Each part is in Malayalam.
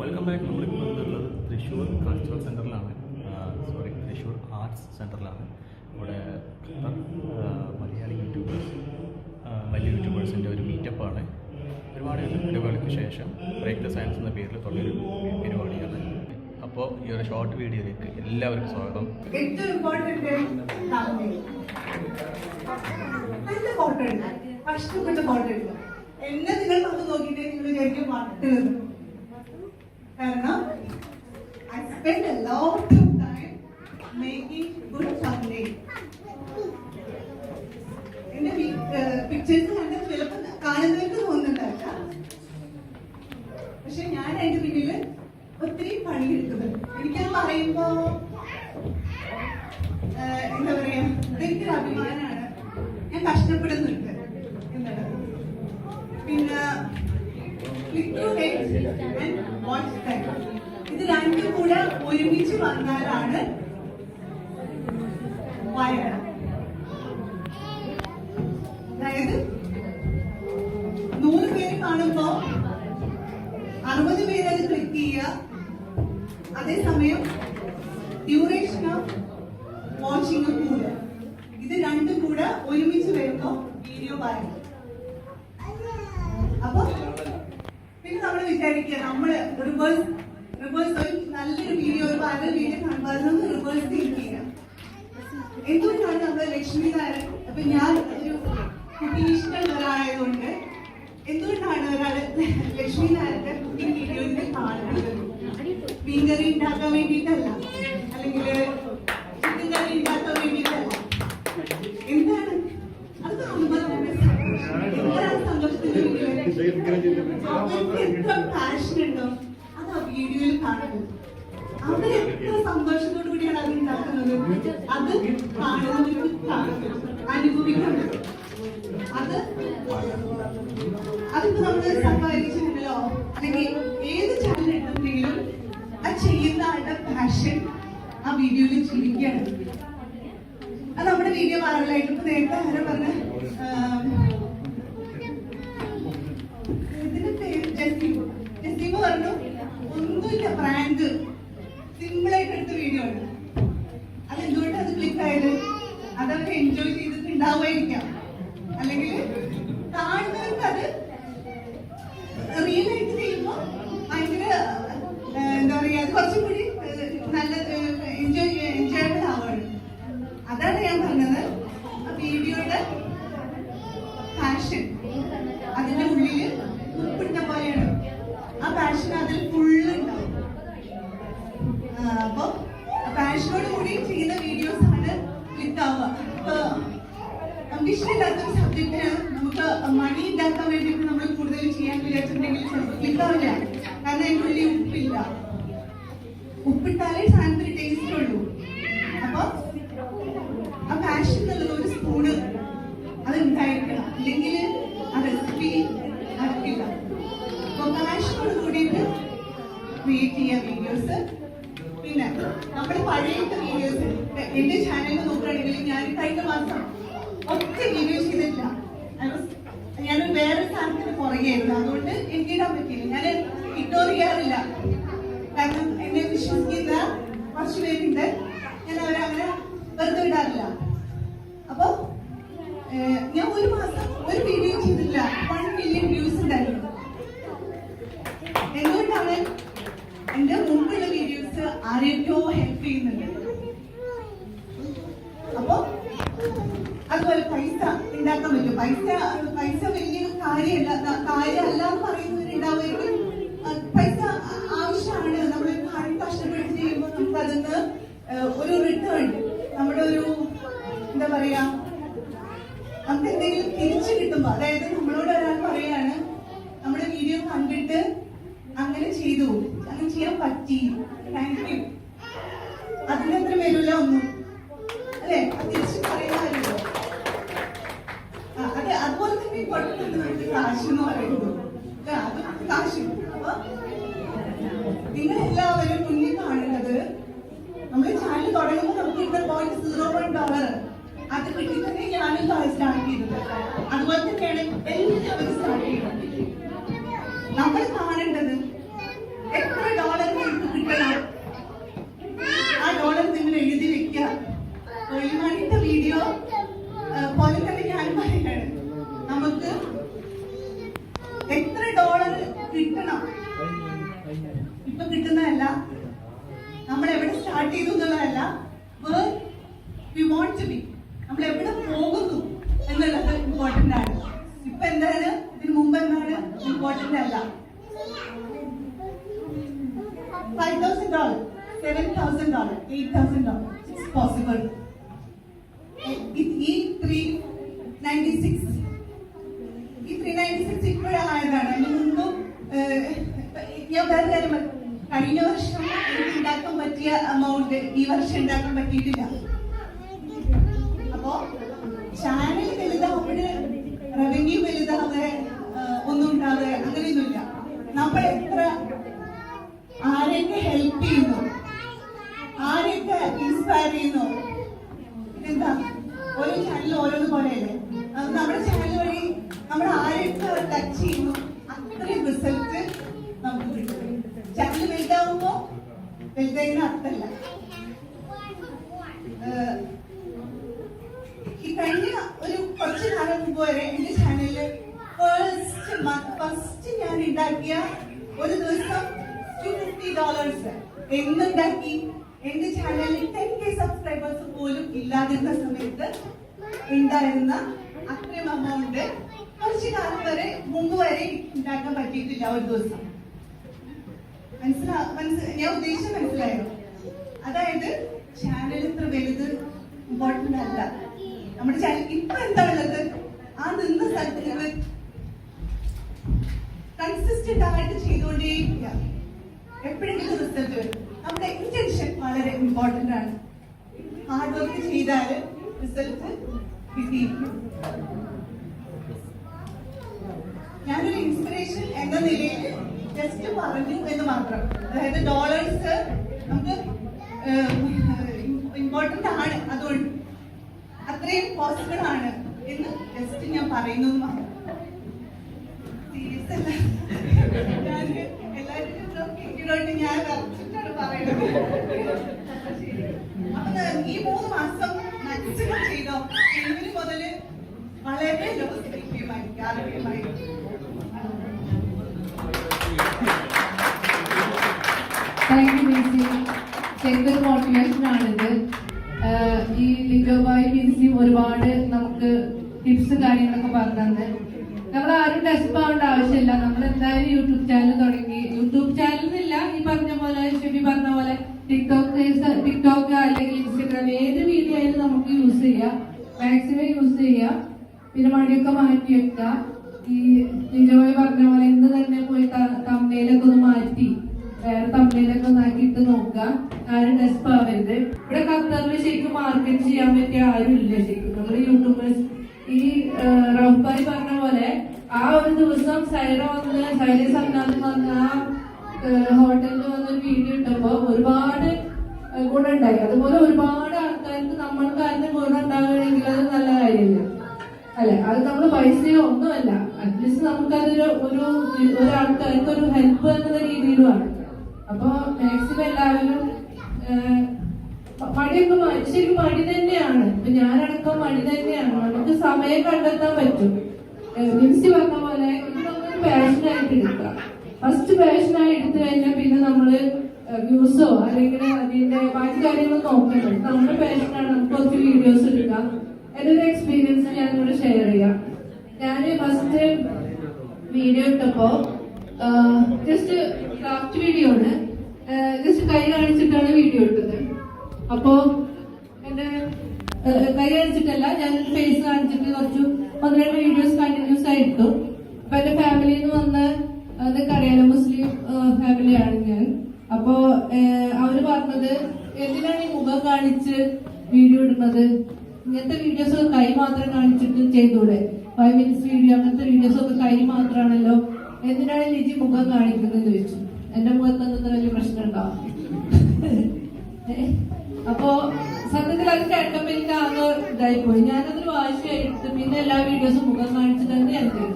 Welcome back. നമ്മളിപ്പോൾ വന്നിട്ടുള്ളത് തൃശ്ശൂർ കൾച്ചറൽ സെൻറ്ററിലാണ്, തൃശ്ശൂർ ആർട്സ് സെൻറ്ററിലാണ്. ഇവിടെ മലയാളി യൂട്യൂബേഴ്സ്, വലിയ യൂട്യൂബേഴ്സിൻ്റെ ഒരു മീറ്റപ്പാണ്. ഒരുപാട് ഇടവേളയ്ക്ക് ശേഷം ബ്രേക്ക് ദ സയൻസ് എന്ന പേരിൽ തുടങ്ങിയൊരു പരിപാടിയാണ്. അപ്പോൾ ഈ ഒരു ഷോർട്ട് വീഡിയോയിലേക്ക് എല്ലാവർക്കും സ്വാഗതം. എന്നെ നിങ്ങൾ വന്ന് നോക്കിയിട്ട് നിങ്ങൾ ശരിക്കും മട്ടുന്നത്. കാരണം I spend a lot of time making good thumbnail. എന്റെ പിക്ചേഴ്സ് കണ്ട് ചിലപ്പോൾ കാണുന്നവർക്ക് തോന്നുന്നുണ്ടാവില്ല, പക്ഷെ ഞാൻ അതിന്റെ പിന്നില് ഒത്തിരി പണിയെടുക്കുന്നുണ്ട്. എനിക്കത് പറയുമ്പോ എന്താ പറയാ, എനിക്കൊരു അഭിമാനമാണ്. ഞാൻ കഷ്ടപ്പെടുന്നുണ്ട് എന്താണ്. പിന്നെ ഇത് രണ്ടും കൂടെ ഒരുമിച്ച് വന്നാലാണ് വയറ. അതായത് 100 പേര് കാണുമ്പോ 60 പേര് അത് ക്ലിക്ക് ചെയ്യുക. അതേസമയം ഡ്യൂറേഷൻ ഓഫ് വാച്ചിങ് കൂടുക. ഇത് രണ്ടും കൂടെ ഒരുമിച്ച് വരുമ്പോ വീഡിയോ വയറ. അപ്പൊ പിന്നെ നമ്മൾ വിചാരിക്കുക, നമ്മള് റിവേഴ്സ് നല്ലൊരു വീഡിയോ, ഒരു വൈറൽ വീഡിയോ കാണുമ്പോൾ അതൊന്ന് റിവേഴ്സ് തിങ്ക് ചെയ്യാം. എന്തുകൊണ്ടാണ് നമ്മള് ലക്ഷ്മി നായർ, അപ്പൊ ഞാൻ ഒരു കുക്കിംഗ് ഇഷ്ടമുള്ള ഒരാളായതുകൊണ്ട് എന്തുകൊണ്ടാണ് ഒരാള് ലക്ഷ്മി നായരുടെ കുക്കിംഗ് വീഡിയോയിൽ കാണുന്നത്? മീൻ കറി ഉണ്ടാക്കാൻ വേണ്ടിയിട്ടല്ല, അല്ലെങ്കിൽ ചിക്കൻ കറി ഉണ്ടാക്കാൻ വേണ്ടിയിട്ടല്ല. എന്താണ് അത് കാണുമ്പോൾ സന്തോഷത്തിന്റെ എത്ര പാഷൻ ഉണ്ടോ അത് ആ വീഡിയോയിൽ കാണുന്നത്. അവരെത്ര സന്തോഷത്തോടു കൂടിയാണ് അത് ഉണ്ടാക്കുന്നത്. അത് കാണുന്നവർക്ക് അനുഭവിക്കുന്നത്. അതിപ്പോ നമ്മള് സമ്പാദിച്ചിട്ടുണ്ടല്ലോ, അല്ലെങ്കിൽ ഏത് ചാനൽ ഉണ്ടെങ്കിലും അത് ചെയ്യുന്ന ആളുടെ പാഷൻ ആ വീഡിയോയിൽ ജീവിക്കുകയാണ്. അത് നമ്മുടെ വീഡിയോ വൈറലായിട്ട് ഇപ്പൊ നേരത്തെ ആരോ പറഞ്ഞ ജസീമ പറഞ്ഞു, ഒന്നുമില്ല, പ്രാങ്ക് സിമ്പിളായിട്ട് എടുത്ത വീഡിയോ ആണ്. അതെന്തുകൊണ്ട് അത് ക്ലിക്ക് ആയത്? അതവർ എൻജോയ് ചെയ്തിട്ടുണ്ടാവുമായിരിക്കാം, അല്ലെങ്കിൽ കാണുന്നവർക്ക് അത് റിയൽ ആയിട്ട് ചെയ്യുമ്പോൾ ഭയങ്കര എന്താ പറയാ, അത് കുറച്ചും കൂടി നല്ല എൻജോയബിൾ ആവാണ്. അതാണ് ഞാൻ പറഞ്ഞത്. ആ വീഡിയോയുടെ പാഷൻ അതിന്റെ ഉള്ളില് ഉപ്പിട്ട പോലെയാണ്. ആ പാഷൻ അതിൽ ഫുള്ള് ഉണ്ടാവും. അപ്പൊ പാഷനോട് കൂടി ചെയ്യുന്ന വീഡിയോസ് ആണ് ക്ലിക്ക് ആവുക. ഇപ്പൊ നമുക്ക് ഇഷ്ടമില്ലാത്തൊരു സബ്ജക്റ്റിന് നമുക്ക് മണി ഉണ്ടാക്കാൻ വേണ്ടിയിട്ട് നമ്മൾ കൂടുതൽ ചെയ്യാൻ വിചാരിച്ചിട്ടുണ്ടെങ്കിൽ ചിലപ്പോൾ ക്ലിക്ക് ആവില്ല. കാരണം അതിൻ്റെ ഉള്ളിൽ ഉപ്പില്ല. ഉപ്പിട്ടാലേ സാധനത്തിന് ടേസ്റ്റ് ഉള്ളൂ. അപ്പൊ ആ പാഷൻ എന്നുള്ളത് ഒരു സ്പൂണ് അത് ഉണ്ടായിരിക്കണം, അല്ലെങ്കിൽ ആ റെസിപ്പി നടക്കില്ല. അപ്പൊ പാഷനോട് കൂടിയിട്ട് ക്രിയേറ്റ് ചെയ്യുക വീഡിയോസ്. പിന്നെ നമ്മുടെ പഴയത്തെ വീഡിയോസ് എന്റെ ചാനലിൽ നോക്കുകയാണെങ്കിൽ ഞാൻ കഴിഞ്ഞ മാസം ഒറ്റ വീഡിയോ ചെയ്തിട്ടില്ല. ഞാൻ വേറെ സാധനത്തിന് പുറകെയായിരുന്നു, അതുകൊണ്ട് എനിക്ക് ഇടാൻ പറ്റിയില്ല. ഞാൻ ഇഗ്നോർ ചെയ്യാറില്ല, കാരണം എന്നെ വിശ്വസിക്കുന്ന കുറച്ച് പേരുണ്ട്. ഞാൻ അവരങ്ങനെ വെറുതെ ഇടാറില്ല. അപ്പൊ ഞാൻ ഒരു മാസം ഒരു വീഡിയോ ചെയ്തിട്ടില്ല. 1 മില്യൺ വ്യൂസ് ഉണ്ടായിരുന്നു. എന്തുകൊണ്ടാണ്? എന്റെ മുമ്പുള്ള വീഡിയോസ് ആരെയൊക്കെയോ ഹെൽപ്പ് ചെയ്യുന്നുണ്ട്. അപ്പൊ അതുപോലെ പൈസ ഉണ്ടാക്കാൻ പറ്റും. പൈസ വലിയൊരു കാര്യമല്ല എന്ന് പറയുന്നവരുണ്ടാവുമെങ്കിൽ പൈസ ആവശ്യമാണ്. നമ്മൾ കാര്യം കഷ്ടപ്പെട്ട് ചെയ്യുമ്പോൾ നമുക്ക് അതിന് ഒരു റിട്ടേൺ, നമ്മുടെ ഒരു എന്താ പറയാ, നമുക്ക് എന്തെങ്കിലും തിരിച്ചു കിട്ടുമ്പോ, അതായത് നമ്മളോട് ഒരാൾ പറയാണ് നമ്മുടെ വീഡിയോ കണ്ടിട്ട് അങ്ങനെ ചെയ്തു, അങ്ങനെ ചെയ്യാൻ പറ്റി, താങ്ക് യു. അതിനത്ര വരില്ല ഒന്നും, അല്ലെ? അത് തിരിച്ചു പറയാറില്ലോ. അതെ, അതുപോലെ തന്നെ ഇമ്പോർട്ടൻ്റ് നമുക്ക് കാശ് എന്ന് പറയുന്നത്. അത് കാശ്. അപ്പൊ നിങ്ങളെല്ലാവരും മുന്നിൽ കാണുന്നത്, നമ്മൾ ചാനൽ തുടങ്ങുമ്പോൾ നമുക്ക് ഇവിടെ $0.01 അത് കിട്ടി തന്നെ ഞാനും സ്റ്റാർട്ട് ചെയ്തത്. അതുപോലെ തന്നെയാണ് എല്ലാവരും സ്റ്റാർട്ട് ചെയ്യുന്നത്. നമ്മൾ കാണേണ്ടത് എത്ര നിൽക്കുന്നതല്ല, നമ്മൾ എവിടെ സ്റ്റാർട്ട് ചെയ്തു എന്നുള്ളതല്ല, where we want to be, നമ്മൾ എവിടെ പോകുന്നു എന്നുള്ളത് ഇമ്പോർട്ടൻ്റ് ആണ്. ഇപ്പൊ എന്താണ്, ഇതിന് മുമ്പ് എന്താണ് ഇമ്പോർട്ടൻ്റ് അല്ല. $5,000, $7,000, $8,000, it's possible. ഈ 396 ഇപ്പോഴായതാണ്. അതിന് മുമ്പും ഞാൻ വേറെ കാര്യം, കഴിഞ്ഞ വർഷം എനിക്ക് ഉണ്ടാക്കാൻ പറ്റിയ എമൗണ്ട് ഈ വർഷം ഉണ്ടാക്കാൻ പറ്റിയിട്ടില്ല. അപ്പോ ചാനൽ വലുതാവുമ്പോഴ് റവന്യൂ വലുതാവുക, ഒന്നും ഉണ്ടാവുക, അങ്ങനെയൊന്നുമില്ല. നമ്മൾ എത്ര ആരെയൊക്കെ ഹെൽപ്പ് ചെയ്യുന്നു, ആരെയൊക്കെ ഇൻസ്പയർ ചെയ്യുന്നു, എന്താ ഓരോ ചാനൽ ഓരോന്ന് പോലെയല്ലേ. നമ്മുടെ ചാനൽ വഴി നമ്മൾ ആരെയൊക്കെ ടച്ച് ചെയ്യുന്നു, അത്രയും റിസൾട്ട് നമുക്ക് കിട്ടും. ചാനൽ വലുതാവുമ്പോ വലുതായിരുന്ന അർത്ഥമല്ല. ഈ കഴിഞ്ഞ ഒരു കുറച്ച് കാലം മുമ്പ് വരെ എന്റെ ചാനലില് ഫസ്റ്റ് ഞാൻ ഉണ്ടാക്കിയ ഒരു ദിവസം $250 എന്നുണ്ടാക്കി. എന്റെ ചാനലിൽ 10K സബ്സ്ക്രൈബേഴ്സ് പോലും ഇല്ലാതിരുന്ന സമയത്ത് ഉണ്ടായിരുന്ന അത്രയും എമൗണ്ട് കുറച്ച് കാലം വരെ മുമ്പ് വരെ ഉണ്ടാക്കാൻ പറ്റിയിട്ടില്ല ഒരു ദിവസം. ഞാൻ ഉദ്ദേശിച്ചത് മനസ്സിലായോ? അതായത് ചാനൽ ഇത്ര വലുത് ഇമ്പോർട്ടന്റ് അല്ല. നമ്മുടെ ചാനൽ ഇപ്പൊ എന്താ ഉള്ളത്, ആ നിന്ന സ്ഥലത്ത് കൺസിസ്റ്റന്റ് ആയിട്ട് ചെയ്തുകൊണ്ടേയിരിക്കുക. എപ്പോഴെങ്കിലും റിസൾട്ട് വരും. നമ്മുടെ ഇന്റൻഷൻ വളരെ ഇമ്പോർട്ടന്റ് ആണ്. ഹാർഡ് വർക്ക് ചെയ്താൽ റിസൾട്ട് കിട്ടിയിരിക്കും. ഞാനൊരു ഇൻസ്പിറേഷൻ എന്ന നിലയിൽ ജസ്റ്റ് പറഞ്ഞു എന്ന് മാത്രം. അതായത് ഡോളേഴ്സ് നമുക്ക് ഇമ്പോർട്ടന്റ് ആണ്, അതുകൊണ്ട് അത്രയും പോസിബിൾ ആണ് എന്ന് ജസ്റ്റ് ഞാൻ പറയുന്നു മാത്രം. സീരിയസ് അല്ല, ഞാൻ എല്ലാവരും ഞാൻ വരച്ചിട്ടാണ് പറയുന്നത്. അപ്പൊ ഈ 3 മാസം മാക്സിമം ചെയ്തോ. ജനുവരി മുതല് വളരെ ആരോഗ്യമായി. Thank you Mincy. ശരിക്കും മോട്ടിവേഷൻ ആണിത്. ഈ ലിജോബായി മിൻസി ഒരുപാട് നമുക്ക് ടിപ്സ് കാര്യങ്ങളൊക്കെ പറഞ്ഞു. നമ്മൾ ആരും ഡെസ്പ് ആവേണ്ട ആവശ്യമില്ല. നമ്മൾ എന്തായാലും യൂട്യൂബ് ചാനൽ തുടങ്ങി. യൂട്യൂബ് ചാനലിനില്ല, ഈ പറഞ്ഞ പോലെ ഷിബി പറഞ്ഞ പോലെ ടിക്ടോക്ക് അല്ലെങ്കിൽ ഇൻസ്റ്റഗ്രാം ഏത് വീഡിയോ ആയാലും നമുക്ക് യൂസ് ചെയ്യാം. മാക്സിമം യൂസ് ചെയ്യാം. പിന്നെ മടിയൊക്കെ മാറ്റി വെക്കുക. ഈ ലിജോബായി പറഞ്ഞ പോലെ എന്ത് തന്നെ പോയി തമ്മയിലൊക്കെ ഒന്ന് മാറ്റി വേറെ തമ്മിലൊക്കെ ഒന്നാക്കിയിട്ട് നോക്കുക. ആരും ഡെസ്പ് ആവരുത്. ഇവിടെ ഖത്തറിൽ ശരിക്കും മാർക്കറ്റ് ചെയ്യാൻ പറ്റിയ ആരും ഇല്ല. ശരിക്കും നമ്മൾ യൂട്യൂബേഴ്സ് ഈ റബ്ബായി പറഞ്ഞ പോലെ ആ ഒരു ദിവസം സൈറ സംഘാതം വന്ന ആ ഹോട്ടലിൽ വന്നൊരു വീഡിയോ ഇട്ടപ്പോ ഒരുപാട് ഗുണമുണ്ടായി. അതുപോലെ ഒരുപാട് ആൾക്കാർക്ക് നമ്മൾക്കാരുടെ ഗുണം ഉണ്ടാവുകയാണെങ്കിൽ അത് നല്ല കാര്യമില്ല അല്ലെ. അത് നമ്മൾ പൈസയോ ഒന്നുമല്ല, അറ്റ്ലീസ്റ്റ് നമുക്കതൊരു ഒരാൾക്കാർക്ക് ഒരു ഹെൽപ്പ് എന്ന രീതിയിലുമാണ്. അപ്പൊ മാക്സിമം എല്ലാവരും മടിയൊക്കെ ശരിക്കും മടി തന്നെയാണ്. ഇപ്പൊ ഞാനടക്കം മടി തന്നെയാണ്. നമുക്ക് സമയം കണ്ടെത്താൻ പറ്റും. മിൻസി പറഞ്ഞ പോലെ ഇത് നമ്മളൊരു പാഷനായിട്ട് എടുക്കുക. ഫസ്റ്റ് പാഷനായി എടുത്തു കഴിഞ്ഞാൽ പിന്നെ നമ്മള് വ്യൂസോ അല്ലെങ്കിൽ അതിന്റെ ബാക്കി കാര്യങ്ങൾ നോക്കണം. നമ്മുടെ പാഷനാണ്. നമുക്ക് കുറച്ച് വീഡിയോസ് എടുക്കാം. എൻ്റെ ഒരു എക്സ്പീരിയൻസ് ഞാനിവിടെ ഷെയർ ചെയ്യാം. ഞാൻ ഫസ്റ്റ് വീഡിയോ ഇട്ടപ്പോ ജസ്റ്റ് ക്രാഫ്റ്റ് വീഡിയോ ആണ്. ജസ്റ്റ് കൈ കാണിച്ചിട്ടാണ് വീഡിയോ ഇട്ടത്. അപ്പോ എന്റെ കൈ കാണിച്ചിട്ടല്ല, ഞാൻ ഫേസ് കാണിച്ചിട്ട് കുറച്ച് 1-2 വീഡിയോസ് കണ്ടിന്യൂസ് ആയി ഇട്ടു. അപ്പൊ എന്റെ ഫാമിലിയിൽ നിന്ന് വന്ന് അതൊക്കെ അറിയാലോ, മുസ്ലിം ഫാമിലിയാണ് ഞാൻ. അപ്പോ അവര് പറഞ്ഞത് എന്തിനാണ് ഈ മുഖം കാണിച്ച് വീഡിയോ ഇടുന്നത്, ഇങ്ങനത്തെ വീഡിയോസ് ഒക്കെ കൈ മാത്രം കാണിച്ചിട്ട് ചെയ്തൂടെ, 5 minutes വീഡിയോ അങ്ങനത്തെ വീഡിയോസ് ഒക്കെ കൈ മാത്രമാണല്ലോ, എന്തിനാണ് ലിജി മുഖം കാണിക്കുന്നത് ചോദിച്ചു. എന്റെ മുഖത്ത് അത്ര വലിയ പ്രശ്നം ഉണ്ടാവും. അപ്പോ സത്യത്തിൽ അത് കേട്ടപ്പോ എനിക്ക് ആകെ ഇതായിപ്പോയി. ഞാനതൊരു വാശിയായിട്ട് പിന്നെ എല്ലാ വീഡിയോസും മുഖം കാണിച്ചിട്ട് തന്നെ ഞാൻ ചെയ്തു.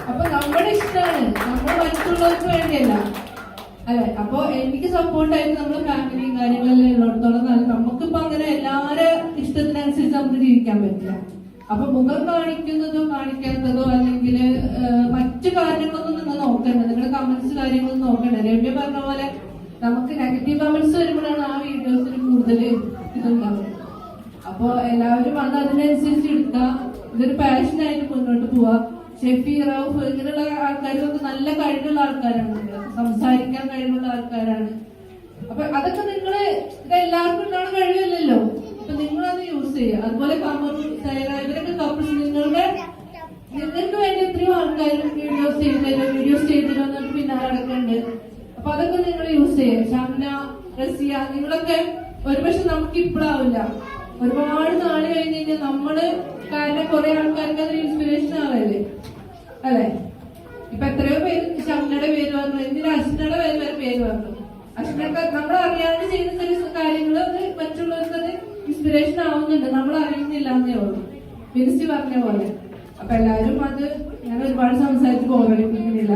അപ്പൊ നമ്മുടെ ഇഷ്ടമാണ്, നമ്മൾ മറ്റുള്ളവർക്ക് വേണ്ടിയല്ല അല്ലെ. അപ്പൊ എനിക്ക് സപ്പോർട്ടായിട്ട് നമ്മുടെ ഫാമിലിയും കാര്യങ്ങളെല്ലാം ഉള്ളിടത്തോളം നമുക്കിപ്പോ അങ്ങനെ എല്ലാവരുടെ ഇഷ്ടത്തിനനുസരിച്ച് നമുക്ക് ജീവിക്കാൻ പറ്റില്ല. അപ്പൊ മുഖം കാണിക്കുന്നതോ കാണിക്കാത്തതോ അല്ലെങ്കിൽ മറ്റു കാര്യങ്ങളൊന്നും നിങ്ങൾ നോക്കണ്ട. നിങ്ങളുടെ കമന്റ്സ് കാര്യങ്ങളൊന്നും നോക്കണ്ട. രമ്യ പറഞ്ഞ പോലെ നമുക്ക് നെഗറ്റീവ് കമന്റ്സ് വരുമ്പോഴാണ് ആ വീഡിയോസിന് കൂടുതൽ ഇതുണ്ടാവുന്നത്. അപ്പൊ എല്ലാവരും അത് അതിനനുസരിച്ച് എടുക്കുക. ഇതൊരു പാഷനായിട്ട് മുന്നോട്ട് പോവാ. ഷെഫി, റൌഫ് ഇങ്ങനെയുള്ള ആൾക്കാരൊക്കെ നല്ല കഴിവുള്ള ആൾക്കാരാണ്, സംസാരിക്കാൻ കഴിവുള്ള ആൾക്കാരാണ്. അപ്പൊ അതൊക്കെ നിങ്ങള് ഇതെല്ലാവർക്കും ഉണ്ടാവുന്ന കഴിവില്ലല്ലോ. അപ്പൊ നിങ്ങളത് യൂസ് ചെയ്യുക. അതുപോലെ കമർ, സൈറ ഇവരൊക്കെ കപ്പിൾസ് നിങ്ങൾക്ക് വേണ്ടി എത്രയോ ആൾക്കാരും വീഡിയോസ് ചെയ്തിരുന്നു പിന്നാലെ നടക്കുന്നുണ്ട്. അപ്പൊ അതൊക്കെ നിങ്ങൾ യൂസ് ചെയ്യുക. ഷംന, റസിയ നിങ്ങളൊക്കെ ഒരുപക്ഷെ നമുക്ക് ഇപ്പോഴാവില്ല, ഒരുപാട് നാള് കഴിഞ്ഞ് കഴിഞ്ഞാൽ നമ്മള് കാരണം കുറെ ആൾക്കാർക്ക് അതൊരു ഇൻസ്പിറേഷൻ ആവല്ലേ അല്ലെ? ഇപ്പൊ എത്രയോ പേര് ഷംനയുടെ പേര് പറഞ്ഞു, എന്തിനാ അശ്നയുടെ പേര് പറഞ്ഞു. അശ്നൊക്കെ നമ്മൾ അറിയാതെ ചെയ്യുന്ന ചില കാര്യങ്ങൾ മറ്റുള്ളവർക്ക് അത് ഇൻസ്പിറേഷൻ ആവുന്നുണ്ട്, നമ്മൾ അറിയുന്നില്ല എന്നേ ഉള്ളൂ. വിൻസി പറഞ്ഞ പോലെ. അപ്പൊ എല്ലാവരും അത് ഞാൻ ഒരുപാട് സംസാരിച്ച് ബോറടിപ്പിക്കുന്നില്ല.